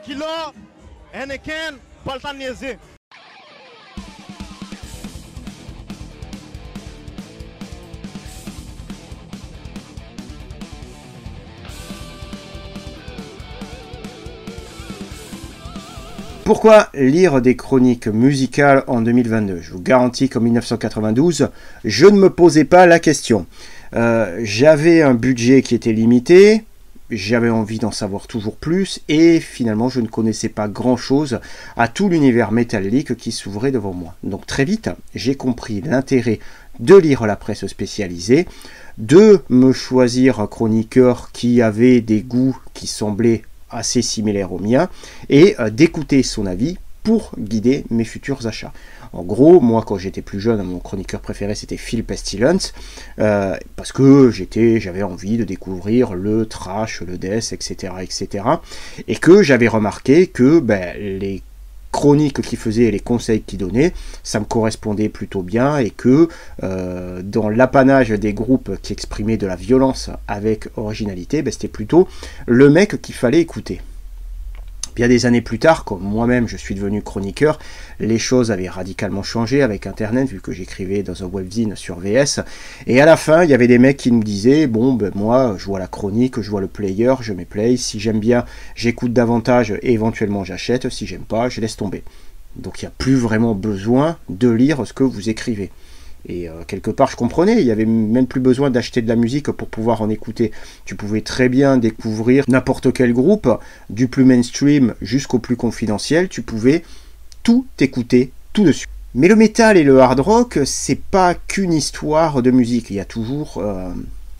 kilo, Henneken, pas le temps de niaiser. Pourquoi lire des chroniques musicales en 2022? Je vous garantis qu'en 1992, je ne me posais pas la question. J'avais un budget qui était limité, j'avais envie d'en savoir toujours plus, et finalement je ne connaissais pas grand-chose à tout l'univers métallique qui s'ouvrait devant moi. Donc très vite, j'ai compris l'intérêt de lire la presse spécialisée, de me choisir un chroniqueur qui avait des goûts qui semblaient assez similaire au mien, et d'écouter son avis pour guider mes futurs achats. En gros, moi quand j'étais plus jeune, mon chroniqueur préféré c'était Phil Pestilence, parce que j'avais envie de découvrir le trash, le death, etc. Et que j'avais remarqué que les chroniques qu'il faisait et les conseils qu'il donnait, ça me correspondait plutôt bien, et que dans l'apanage des groupes qui exprimaient de la violence avec originalité, c'était plutôt le mec qu'il fallait écouter. Bien des années plus tard, quand moi-même je suis devenu chroniqueur, les choses avaient radicalement changé avec Internet, vu que j'écrivais dans un webzine sur VS, et à la fin, il y avait des mecs qui nous disaient, bon, moi, je vois la chronique, je vois le player, je mets play, si j'aime bien, j'écoute davantage, et éventuellement j'achète, si j'aime pas, je laisse tomber. Donc il n'y a plus vraiment besoin de lire ce que vous écrivez. Et quelque part, je comprenais, il n'y avait même plus besoin d'acheter de la musique pour pouvoir en écouter. Tu pouvais très bien découvrir n'importe quel groupe, du plus mainstream jusqu'au plus confidentiel, tu pouvais tout écouter tout dessus. Mais le métal et le hard rock, c'est pas qu'une histoire de musique, il y a toujours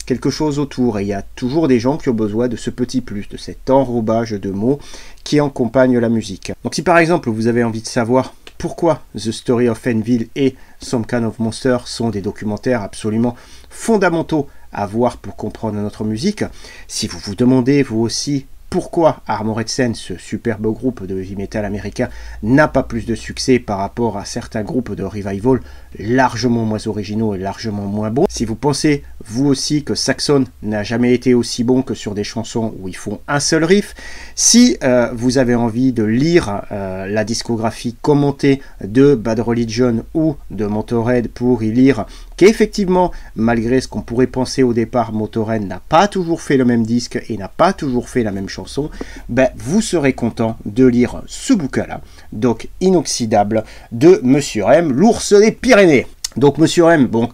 quelque chose autour, et il y a toujours des gens qui ont besoin de ce petit plus, de cet enrobage de mots qui accompagne la musique. Donc si par exemple vous avez envie de savoir pourquoi The Story of Anvil et Some Kind of Monster sont des documentaires absolument fondamentaux à voir pour comprendre notre musique, si vous vous demandez vous aussi pourquoi Armored Saint, ce superbe groupe de heavy metal américain, n'a pas plus de succès par rapport à certains groupes de revival largement moins originaux et largement moins bons. Si vous pensez, vous aussi, que Saxon n'a jamais été aussi bon que sur des chansons où ils font un seul riff, si vous avez envie de lire la discographie commentée de Bad Religion ou de Motörhead pour y lire qu'effectivement, malgré ce qu'on pourrait penser au départ, Motörhead n'a pas toujours fait le même disque et n'a pas toujours fait la même chanson, vous serez content de lire ce bouquin-là, donc Inoxydable, de Monsieur Rem, l'ours des Pyrénées. Donc Monsieur Rem, bon,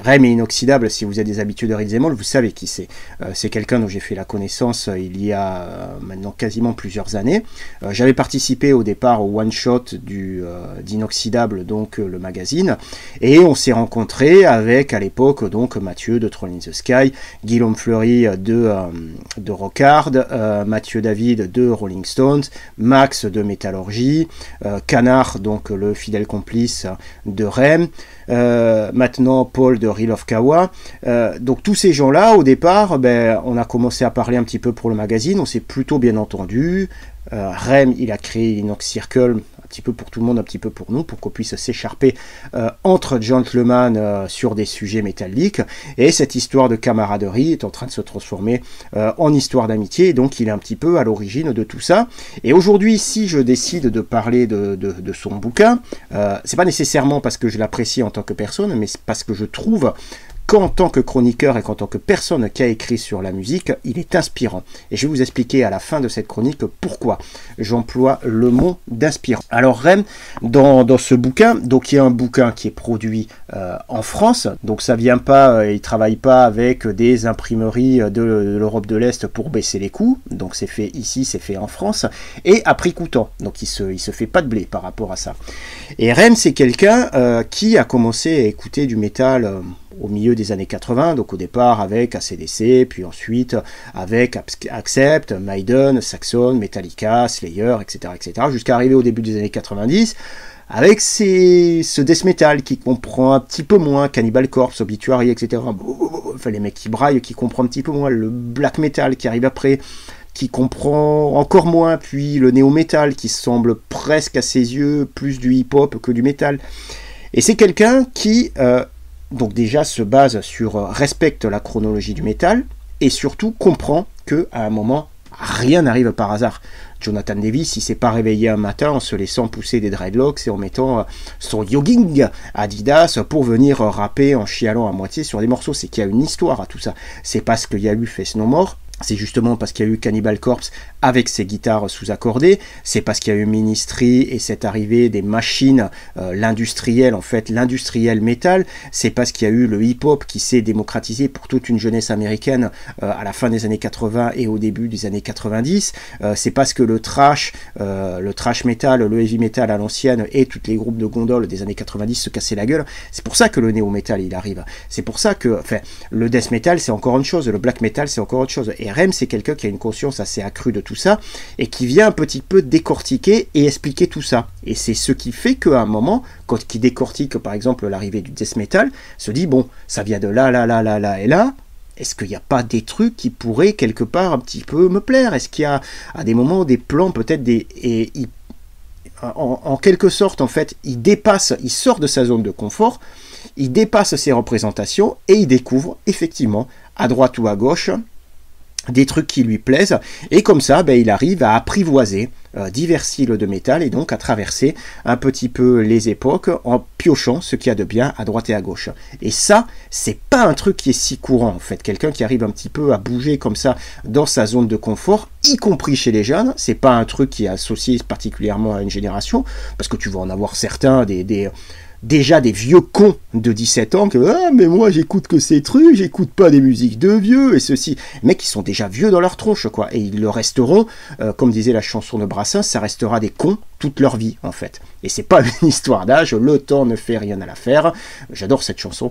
Rem est inoxydable, si vous avez des habitudes de Rizemol, vous savez qui c'est. C'est quelqu'un dont j'ai fait la connaissance il y a maintenant quasiment plusieurs années. J'avais participé au départ au one-shot d'Inoxydable, donc le magazine, et on s'est rencontrés avec à l'époque donc Mathieu de Troll in the Sky, Guillaume Fleury de Rock Hard, Mathieu David de Rolling Stones, Max de Métallurgie, Canard, donc le fidèle complice de Rem, maintenant Paul de Reel of Kawa. Donc tous ces gens-là, au départ, on a commencé à parler un petit peu pour le magazine, on s'est plutôt bien entendu. Rem, il a créé Inox Circle, un petit peu pour tout le monde, un petit peu pour nous, pour qu'on puisse s'écharper entre gentlemen sur des sujets métalliques. Et cette histoire de camaraderie est en train de se transformer en histoire d'amitié, donc il est un petit peu à l'origine de tout ça. Et aujourd'hui, si je décide de parler de son bouquin, c'est pas nécessairement parce que je l'apprécie en tant que personne, mais parce que je trouve qu'en tant que chroniqueur et qu'en tant que personne qui a écrit sur la musique, il est inspirant. Et je vais vous expliquer à la fin de cette chronique pourquoi j'emploie le mot d'inspirant. Alors Rem, dans ce bouquin, donc il y a un bouquin qui est produit en France, donc ça vient pas, il travaille pas avec des imprimeries de l'Europe de l'Est pour baisser les coûts, donc c'est fait ici, c'est fait en France, et à prix coûtant, donc il se fait pas de blé par rapport à ça. Et Rem, c'est quelqu'un qui a commencé à écouter du métal au milieu des années 80, donc au départ avec AC/DC, puis ensuite avec Accept, Maiden, Saxon, Metallica, Slayer, etc., jusqu'à arriver au début des années 90, avec ce death metal qui comprend un petit peu moins Cannibal Corpse, Obituary, etc., enfin les mecs qui braillent, qui comprend un petit peu moins le black metal qui arrive après, qui comprend encore moins, puis le néo-metal qui semble presque à ses yeux plus du hip-hop que du metal. Et c'est quelqu'un qui donc déjà se base sur respecte la chronologie du métal et surtout comprend que à un moment Rien n'arrive par hasard. Jonathan Davis, il s'est pas réveillé un matin en se laissant pousser des dreadlocks et en mettant son jogging Adidas pour venir rapper en chialant à moitié sur des morceaux. C'est qu'il y a une histoire à tout ça. C'est parce qu'il y a eu Faith No More. C'est justement parce qu'il y a eu Cannibal Corpse avec ses guitares sous-accordées, c'est parce qu'il y a eu Ministry et cette arrivée des machines, l'industriel en fait, l'industriel métal, c'est parce qu'il y a eu le hip-hop qui s'est démocratisé pour toute une jeunesse américaine à la fin des années 80 et au début des années 90, c'est parce que le trash metal, le heavy metal à l'ancienne et tous les groupes de gondoles des années 90 se cassaient la gueule, c'est pour ça que le néo-metal il arrive, c'est pour ça que, enfin, le death metal c'est encore une chose, le black metal c'est encore autre chose, et Rem c'est quelqu'un qui a une conscience assez accrue de tout ça et qui vient un petit peu décortiquer et expliquer tout ça. Et c'est ce qui fait qu'à un moment, quand il décortique par exemple l'arrivée du death metal, se dit bon, ça vient de là, là, là, là, là et là. Est-ce qu'il n'y a pas des trucs qui pourraient quelque part un petit peu me plaire? Est-ce qu'il y a à des moments des plans peut-être des... Et en quelque sorte en fait, il dépasse, il sort de sa zone de confort, il dépasse ses représentations et il découvre effectivement à droite ou à gauche des trucs qui lui plaisent, et comme ça, ben, il arrive à apprivoiser divers styles de métal, et donc à traverser un petit peu les époques en piochant ce qu'il y a de bien à droite et à gauche. Et ça, c'est pas un truc qui est si courant, en fait. Quelqu'un qui arrive un petit peu à bouger comme ça dans sa zone de confort, y compris chez les jeunes, c'est pas un truc qui est associé particulièrement à une génération, parce que tu vas en avoir certains, déjà des vieux cons de 17 ans que « Ah, mais moi, j'écoute que ces trucs, j'écoute pas des musiques de vieux, et ceci. » Mais qui sont déjà vieux dans leur tronche, quoi. Et ils le resteront, comme disait la chanson de Brassens, ça restera des cons toute leur vie, en fait. Et c'est pas une histoire d'âge, le temps ne fait rien à l'affaire. J'adore cette chanson.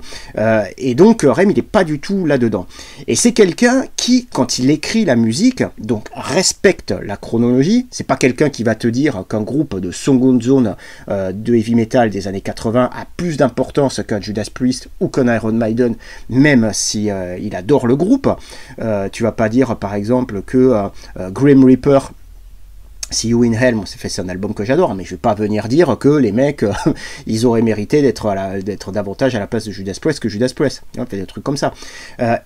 Et donc, Rem, il n'est pas du tout là-dedans. Et c'est quelqu'un qui, quand il écrit la musique, donc respecte la chronologie. C'est pas quelqu'un qui va te dire qu'un groupe de Second Zone de heavy metal des années 80 a plus d'importance qu'un Judas Priest ou qu'un Iron Maiden, même si il adore le groupe. Tu vas pas dire, par exemple, que Grim Reaper, See You in Hell, c'est un album que j'adore, mais je vais pas venir dire que les mecs, ils auraient mérité d'être davantage à la place de Judas Priest que Judas Priest. Il y a des trucs comme ça.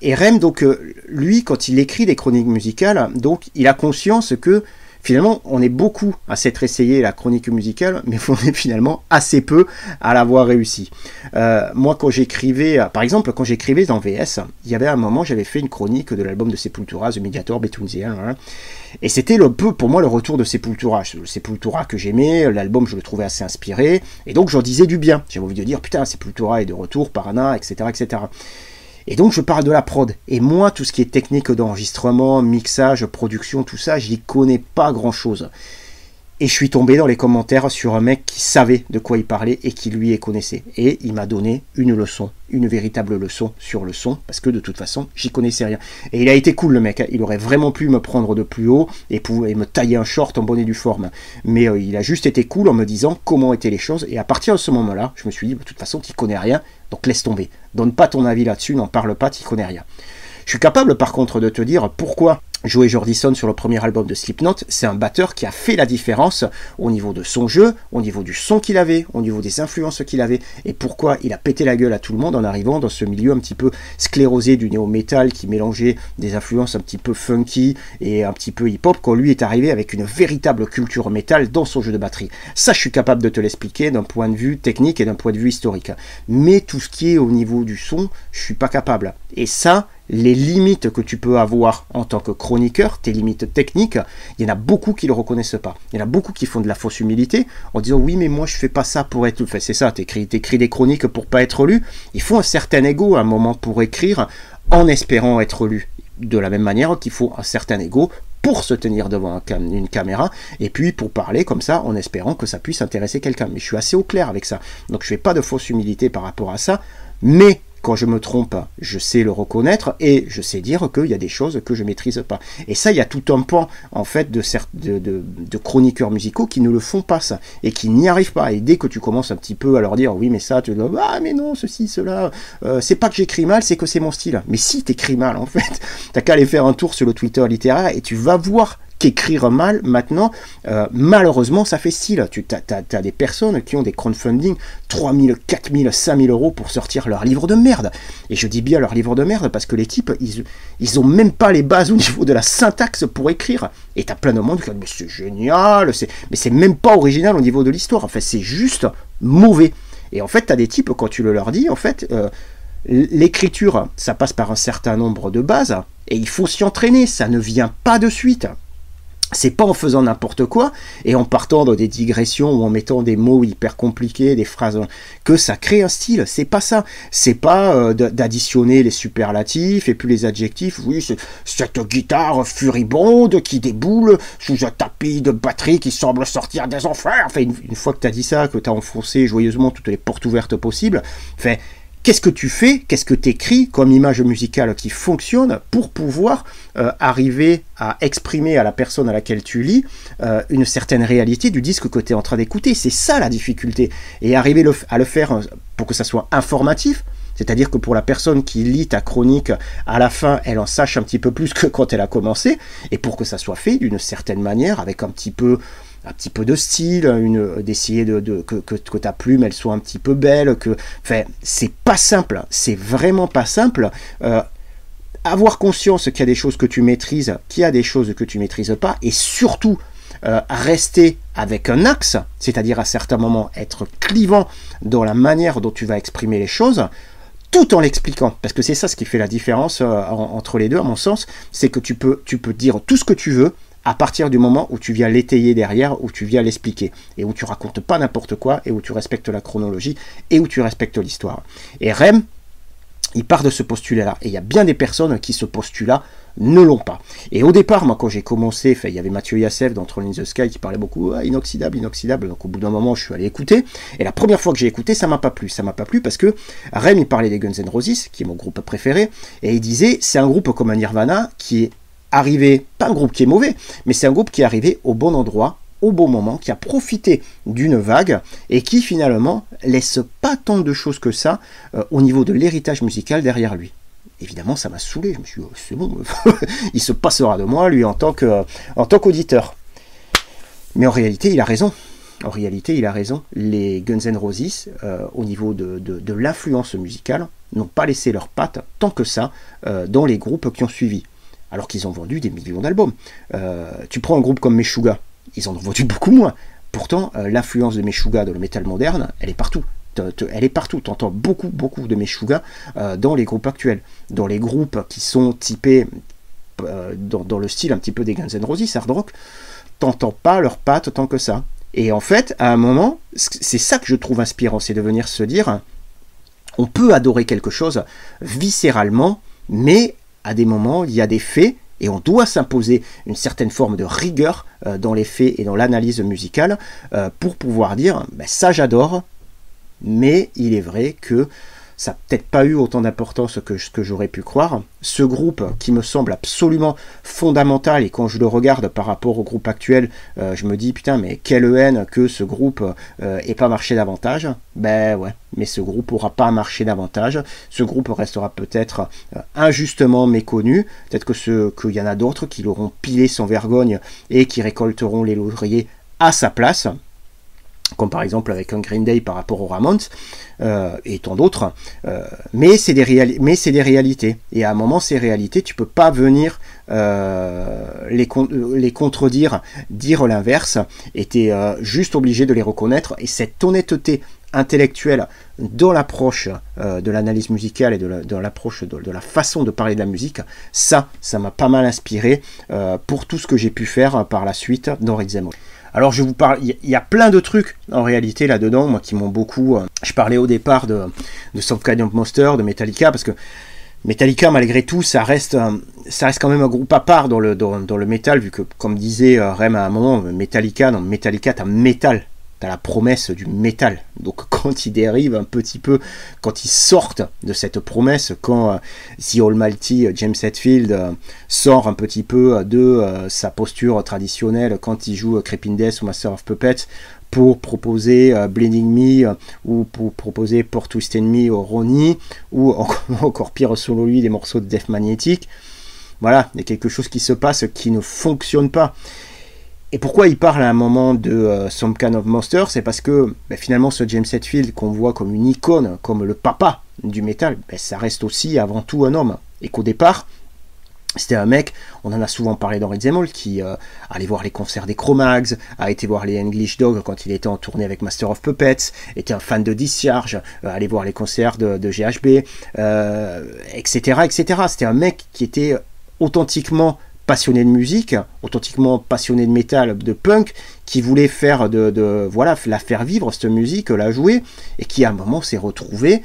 Et Rem, donc, lui, quand il écrit des chroniques musicales, donc, il a conscience que finalement, on est beaucoup à s'être essayé la chronique musicale, mais on est finalement assez peu à l'avoir réussi. Moi, quand j'écrivais, par exemple, quand j'écrivais dans VS, il y avait un moment, j'avais fait une chronique de l'album de Sepultura, The Mediator, Between the End, hein, et c'était un peu, pour moi, le retour de Sepultura. Le Sepultura que j'aimais, l'album, je le trouvais assez inspiré, et donc j'en disais du bien. J'avais envie de dire, putain, Sepultura est de retour, Parana, etc., etc. Et donc je parle de la prod. Et moi, tout ce qui est technique d'enregistrement, mixage, production, tout ça, j'y connais pas grand-chose. Et je suis tombé dans les commentaires sur un mec qui savait de quoi il parlait et qui lui connaissait. Et il m'a donné une leçon, une véritable leçon sur le son, parce que de toute façon, j'y connaissais rien. Et il a été cool le mec, hein. Il aurait vraiment pu me prendre de plus haut et me tailler un short en bonne et due forme. Mais il a juste été cool en me disant comment étaient les choses. Et à partir de ce moment-là, je me suis dit, de toute façon, tu connais rien, donc laisse tomber. Donne pas ton avis là-dessus, n'en parle pas, tu connais rien. Je suis capable par contre de te dire pourquoi Joey Jordison sur le premier album de Slipknot, c'est un batteur qui a fait la différence au niveau de son jeu, au niveau du son qu'il avait, au niveau des influences qu'il avait, et pourquoi il a pété la gueule à tout le monde en arrivant dans ce milieu un petit peu sclérosé du néo-metal qui mélangeait des influences un petit peu funky et un petit peu hip-hop, quand lui est arrivé avec une véritable culture métal dans son jeu de batterie. Ça, je suis capable de te l'expliquer d'un point de vue technique et d'un point de vue historique. Mais tout ce qui est au niveau du son, je suis pas capable. Et ça, les limites que tu peux avoir en tant que chroniqueur, tes limites techniques, il y en a beaucoup qui ne le reconnaissent pas. Il y en a beaucoup qui font de la fausse humilité en disant oui mais moi je fais pas ça pour être... Enfin, c'est ça, t'écris des chroniques pour pas être lu. Il faut un certain ego à un moment pour écrire en espérant être lu. De la même manière qu'il faut un certain ego pour se tenir devant une caméra et puis pour parler comme ça en espérant que ça puisse intéresser quelqu'un. Mais je suis assez au clair avec ça. Donc je fais pas de fausse humilité par rapport à ça, mais quand je me trompe, je sais le reconnaître et je sais dire qu'il y a des choses que je ne maîtrise pas. Et ça, il y a tout un pan, en fait, de chroniqueurs musicaux qui ne le font pas, ça, et qui n'y arrivent pas. Et dès que tu commences un petit peu à leur dire, oui, mais ça, tu dis, ah, mais non, ceci, cela, c'est pas que j'écris mal, c'est que c'est mon style. Mais si t'écris mal, en fait, t'as qu'à aller faire un tour sur le Twitter littéraire et tu vas voir qu'écrire mal, maintenant, malheureusement, ça fait style. Tu as des personnes qui ont des crowdfunding 3000, 4000, 5000 euros pour sortir leur livre de merde. Et je dis bien leur livre de merde parce que les types, ils ont même pas les bases au niveau de la syntaxe pour écrire. Et t'as plein de monde qui dit, mais c'est génial, mais c'est même pas original au niveau de l'histoire. En fait, c'est juste mauvais. Et en fait, t'as des types, quand tu le leur dis, en fait, l'écriture, ça passe par un certain nombre de bases, et il faut s'y entraîner, ça ne vient pas de suite. C'est pas en faisant n'importe quoi, et en partant dans des digressions, ou en mettant des mots hyper compliqués, des phrases, que ça crée un style, c'est pas ça. C'est pas d'additionner les superlatifs, et puis les adjectifs, oui, c'est cette guitare furibonde qui déboule sous un tapis de batterie qui semble sortir des enfers. Enfin, une fois que t'as dit ça, que t'as enfoncé joyeusement toutes les portes ouvertes possibles, enfin, qu'est-ce que tu fais, qu'est-ce que tu écris comme image musicale qui fonctionne pour pouvoir arriver à exprimer à la personne à laquelle tu lis une certaine réalité du disque que tu es en train d'écouter. C'est ça la difficulté. Et arriver à le faire pour que ça soit informatif, c'est-à-dire que pour la personne qui lit ta chronique, à la fin, elle en sache un petit peu plus que quand elle a commencé, et pour que ça soit fait d'une certaine manière, avec un petit peu de style, d'essayer que ta plume elle soit un petit peu belle, enfin, c'est pas simple, c'est vraiment pas simple. Avoir conscience qu'il y a des choses que tu maîtrises, qu'il y a des choses que tu maîtrises pas, et surtout rester avec un axe, c'est-à-dire à certains moments être clivant dans la manière dont tu vas exprimer les choses, tout en l'expliquant, parce que c'est ça ce qui fait la différence entre les deux, à mon sens, c'est que tu peux dire tout ce que tu veux, à partir du moment où tu viens l'étayer derrière, où tu viens l'expliquer, et où tu racontes pas n'importe quoi, et où tu respectes la chronologie, et où tu respectes l'histoire. Et Rem, il part de ce postulat-là, et il y a bien des personnes qui ce postulat ne l'ont pas. Et au départ, moi quand j'ai commencé, il y avait Mathieu Yassev dans Throne in the Sky qui parlait beaucoup inoxydable, donc au bout d'un moment je suis allé écouter, et la première fois que j'ai écouté, ça m'a pas plu parce que Rem il parlait des Guns N' Roses, qui est mon groupe préféré, et il disait c'est un groupe comme un Nirvana qui est arrivé, pas un groupe qui est mauvais, mais c'est un groupe qui est arrivé au bon endroit, au bon moment, qui a profité d'une vague et qui finalement laisse pas tant de choses que ça au niveau de l'héritage musical derrière lui. Évidemment, ça m'a saoulé, je me suis dit, oh, c'est bon, il se passera de moi, lui, en tant qu'auditeur. Mais en réalité, il a raison. En réalité, il a raison. Les Guns N' Roses, au niveau de l'influence musicale, n'ont pas laissé leurs pattes tant que ça dans les groupes qui ont suivi. Alors qu'ils ont vendu des millions d'albums. Tu prends un groupe comme Meshuggah, ils en ont vendu beaucoup moins. Pourtant, l'influence de Meshuggah dans le métal moderne, elle est partout. Elle est partout. Tu entends beaucoup de Meshuggah dans les groupes actuels. Dans les groupes qui sont typés dans le style un petit peu des Guns N' Roses, hard rock, t'entends pas leurs pattes tant que ça. Et en fait, à un moment, c'est ça que je trouve inspirant, c'est de venir se dire, on peut adorer quelque chose viscéralement, mais à des moments, il y a des faits, et on doit s'imposer une certaine forme de rigueur dans les faits et dans l'analyse musicale pour pouvoir dire, ben, ça j'adore, mais il est vrai que ça n'a peut-être pas eu autant d'importance que ce que j'aurais pu croire. Ce groupe qui me semble absolument fondamental, et quand je le regarde par rapport au groupe actuel, je me dis putain mais quelle haine que ce groupe ait pas marché davantage. Ben ouais, mais ce groupe n'aura pas marché davantage. Ce groupe restera peut-être injustement méconnu. Peut-être qu'il y en a d'autres qui l'auront pilé sans vergogne et qui récolteront les lauriers à sa place, comme par exemple avec un Green Day par rapport aux Ramones, et tant d'autres, mais c'est des réalités, et à un moment ces réalités, tu peux pas venir les contredire, dire l'inverse, et tu es juste obligé de les reconnaître, et cette honnêteté intellectuelle dans l'approche de l'analyse musicale et de l'approche de la façon de parler de la musique, ça m'a pas mal inspiré pour tout ce que j'ai pu faire par la suite dans Rhythm and Blues. Alors je vous parle, il y a plein de trucs en réalité là-dedans, moi qui m'ont beaucoup... je parlais au départ de Some Kind of Monster, de Metallica, parce que Metallica malgré tout, ça reste quand même un groupe à part dans le métal, vu que comme disait Rem à un moment, Metallica, t'as métal, t'as la promesse du métal. Donc quand ils dérivent un petit peu, quand ils sortent de cette promesse, quand The Almighty James Hetfield sort un petit peu de sa posture traditionnelle quand il joue Creeping Death ou Master of Puppets pour proposer Bleeding Me ou pour proposer Pour Twisted Me au Ronnie, ou encore pire selon lui des morceaux de Death Magnetic. voilà, il y a quelque chose qui se passe qui ne fonctionne pas. Et pourquoi il parle à un moment de Some Kind of Monster? C'est parce que finalement ce James Hetfield qu'on voit comme une icône, comme le papa du métal, ça reste aussi avant tout un homme. Et qu'au départ, c'était un mec, on en a souvent parlé dans Red Zemmour, qui allait voir les concerts des Cro-Mags, a été voir les English Dogs quand il était en tournée avec Master of Puppets, était un fan de Discharge, allait voir les concerts de GHB, etc., etc. C'était un mec qui était authentiquement passionné de musique, authentiquement passionné de métal, de punk, qui voulait faire voilà, la faire vivre cette musique, la jouer, et qui à un moment s'est retrouvé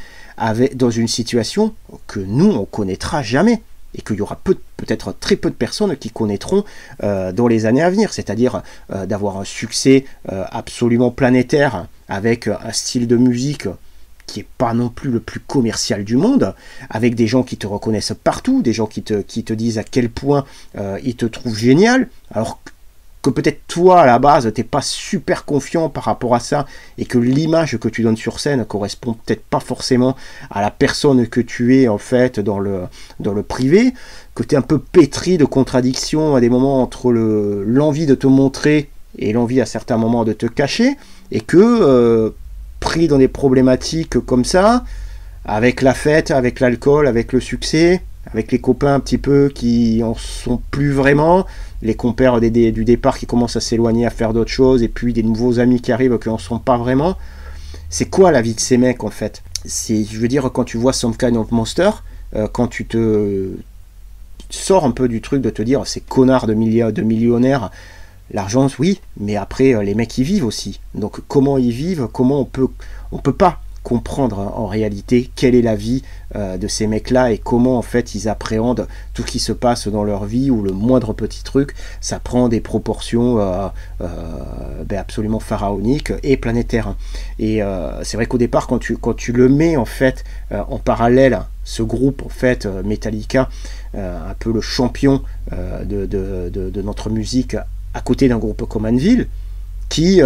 dans une situation que nous on connaîtra jamais, et qu'il y aura peut-être très peu de personnes qui connaîtront dans les années à venir, c'est-à-dire d'avoir un succès absolument planétaire avec un style de musique qui n'est pas non plus le plus commercial du monde, avec des gens qui te reconnaissent partout, des gens qui te disent à quel point ils te trouvent génial, alors que peut-être toi à la base t'es pas super confiant par rapport à ça, et que l'image que tu donnes sur scène correspond peut-être pas forcément à la personne que tu es en fait dans le privé, que tu es un peu pétri de contradictions à des moments entre l'envie de te montrer et l'envie à certains moments de te cacher, et que pris dans des problématiques comme ça, avec la fête, avec l'alcool, avec le succès, avec les copains un petit peu qui en sont plus vraiment, les compères du départ qui commencent à s'éloigner, à faire d'autres choses, et puis des nouveaux amis qui arrivent qui en sont pas vraiment. C'est quoi la vie de ces mecs en fait? Je veux dire, quand tu vois Some Kind of Monster, quand tu te sors un peu du truc de te dire ces connards de millionnaires, l'argent, oui, mais après, les mecs, ils vivent aussi. Donc, comment ils vivent? Comment on peut pas comprendre en réalité quelle est la vie de ces mecs-là, et comment, en fait, ils appréhendent tout ce qui se passe dans leur vie, où le moindre petit truc, ça prend des proportions absolument pharaoniques et planétaires. Et c'est vrai qu'au départ, quand tu le mets, en fait, en parallèle, ce groupe, en fait, Metallica, un peu le champion de notre musique, à côté d'un groupe comme Anvil, qui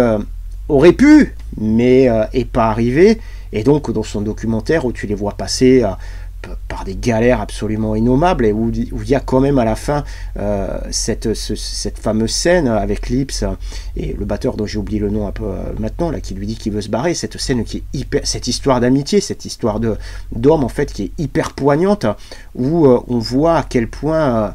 aurait pu, mais est pas arrivé, et donc dans son documentaire où tu les vois passer par des galères absolument innommables, et où il y a quand même à la fin cette fameuse scène avec Lips et le batteur dont j'ai oublié le nom un peu maintenant, là, qui lui dit qu'il veut se barrer, cette scène qui est cette histoire d'amitié, cette histoire d'homme en fait, qui est hyper poignante, où on voit à quel point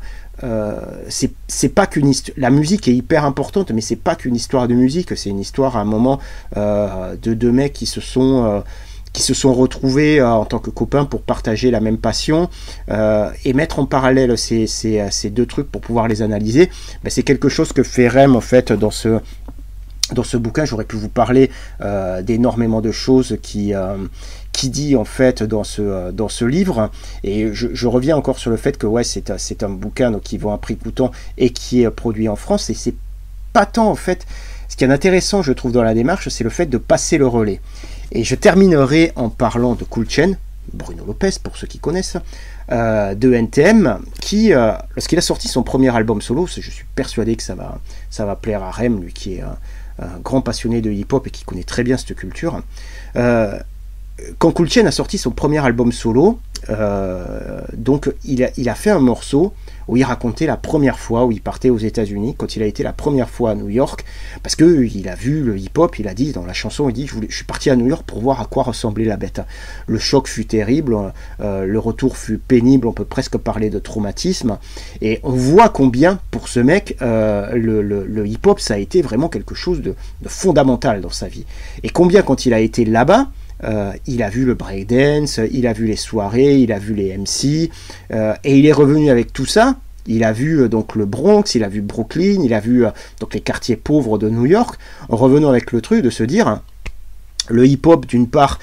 c'est pas qu'une histoire. La musique est hyper importante, mais c'est pas qu'une histoire de musique, c'est une histoire à un moment de deux mecs qui se sont retrouvés en tant que copains pour partager la même passion, et mettre en parallèle ces deux trucs pour pouvoir les analyser. C'est quelque chose que fait Rem en fait dans ce bouquin. J'aurais pu vous parler d'énormément de choses qui dit en fait dans ce livre, et je reviens encore sur le fait que ouais, c'est un bouquin donc, qui vaut un prix coûtant et qui est produit en France, et c'est pas tant en fait, ce qui est intéressant je trouve dans la démarche, c'est le fait de passer le relais. Et je terminerai en parlant de Cool Chain, Bruno Lopez pour ceux qui connaissent, de NTM, qui lorsqu'il a sorti son premier album solo, je suis persuadé que ça va plaire à Rem, lui qui est un grand passionné de hip-hop et qui connaît très bien cette culture. Quand Cool Chain a sorti son premier album solo, donc il a fait un morceau où il racontait la première fois où il partait aux États-Unis, quand il a été la première fois à New York, parce que il a vu le hip-hop, il a dit dans la chanson, il dit je suis parti à New York pour voir à quoi ressemblait la bête. Le choc fut terrible, le retour fut pénible, on peut presque parler de traumatisme, et on voit combien pour ce mec le hip-hop ça a été vraiment quelque chose de fondamental dans sa vie, et combien quand il a été là-bas, il a vu le breakdance, il a vu les soirées, il a vu les MC, et il est revenu avec tout ça. Il a vu donc le Bronx, il a vu Brooklyn, il a vu donc les quartiers pauvres de New York, en revenant avec le truc de se dire, le hip-hop d'une part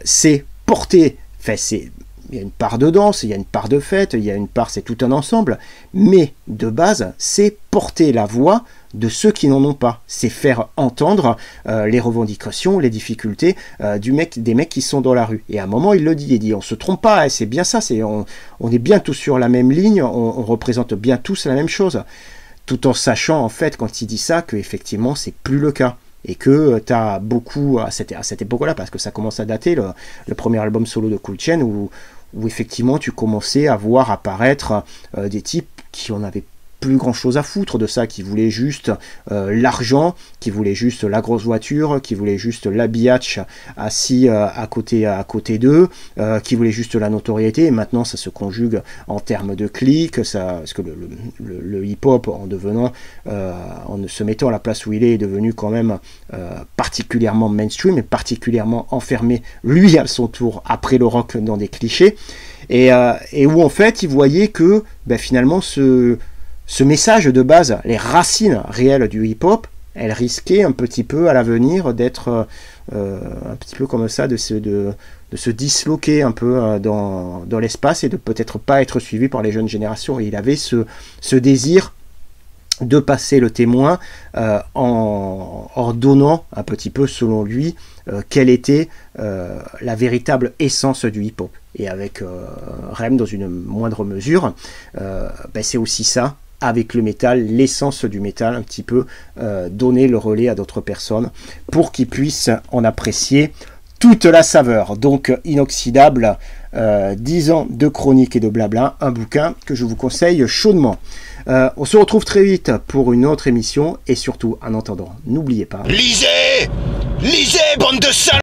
c'est porter, il y a une part de danse, il y a une part de fête, il y a une part, c'est tout un ensemble, mais de base c'est porter la voix de ceux qui n'en ont pas, c'est faire entendre les revendications, les difficultés des mecs qui sont dans la rue. Et à un moment il dit on se trompe pas, c'est bien ça, on est bien tous sur la même ligne, on représente bien tous la même chose, tout en sachant en fait quand il dit ça que effectivement c'est plus le cas. Et que tu as beaucoup, à cette époque-là, parce que ça commence à dater, le premier album solo de Cool Chain, où où effectivement tu commençais à voir apparaître des types qui en avaient plus grand chose à foutre de ça, qui voulaient juste l'argent, qui voulaient juste la grosse voiture, qui voulaient juste l'habillage assis à côté d'eux, qui voulaient juste la notoriété. Et maintenant ça se conjugue en termes de clics, parce que le hip-hop en se mettant à la place où il est devenu quand même particulièrement mainstream et particulièrement enfermé lui à son tour après le rock dans des clichés, et où en fait il voyait que finalement ce message de base, les racines réelles du hip-hop, elles risquaient un petit peu à l'avenir d'être un petit peu comme ça, de se disloquer un peu dans l'espace et de peut-être pas être suivi par les jeunes générations. Et il avait ce désir de passer le témoin en donnant un petit peu, selon lui, quelle était la véritable essence du hip-hop. Et avec Rem, dans une moindre mesure, c'est aussi ça, avec le métal, l'essence du métal, un petit peu donner le relais à d'autres personnes pour qu'ils puissent en apprécier toute la saveur. Donc Inoxydable, 10 ans de chronique et de blabla, un bouquin que je vous conseille chaudement. On se retrouve très vite pour une autre émission, et surtout, en attendant, n'oubliez pas... Lisez, bande de salauds!